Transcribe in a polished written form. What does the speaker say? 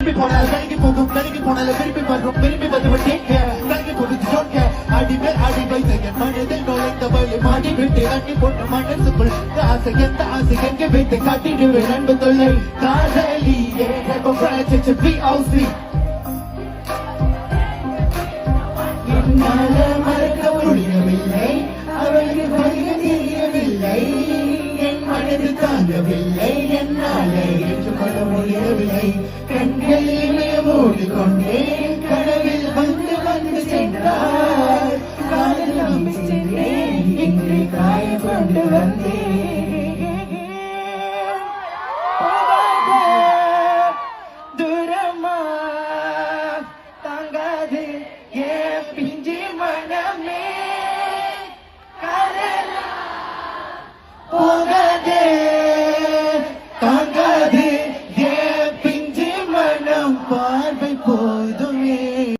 திரும்பி போனால் கலங்கி போகும் கலங்கி போனால விரும்பி வரும் விரும்பி வந்து கேட்க கலங்கி போடுது ஜோட்க அடிமேல் அடி வைத்த என் மனதில் நுழைந்த வழி மாடி விட்டு அடி போட்ட மனசுக்குள் ஆசை எந்த ஆசை எங்கே வைத்து காட்டிடுவேன் அன்பு தொல்லை காதலியே என்னால மறக்க முடியவில்லை அவளுக்கு வழிய தெரியவில்லை என் மனது தாங்கவில்லை என்னால ஏற்றுக்கொள்ள முடியவில்லை கண்களிலே மூடிக்கொண்டேன் கனவில் வந்து வந்து சென்றார் காதல் சென்றேன் இன்று காய கொண்டு வந்தேன் தூரமா தாங்காது ஏன் பிஞ்சு மனமே காதலா போகாதே தாங்காது ஏன் பிஞ்சு மனம் பார்வை போ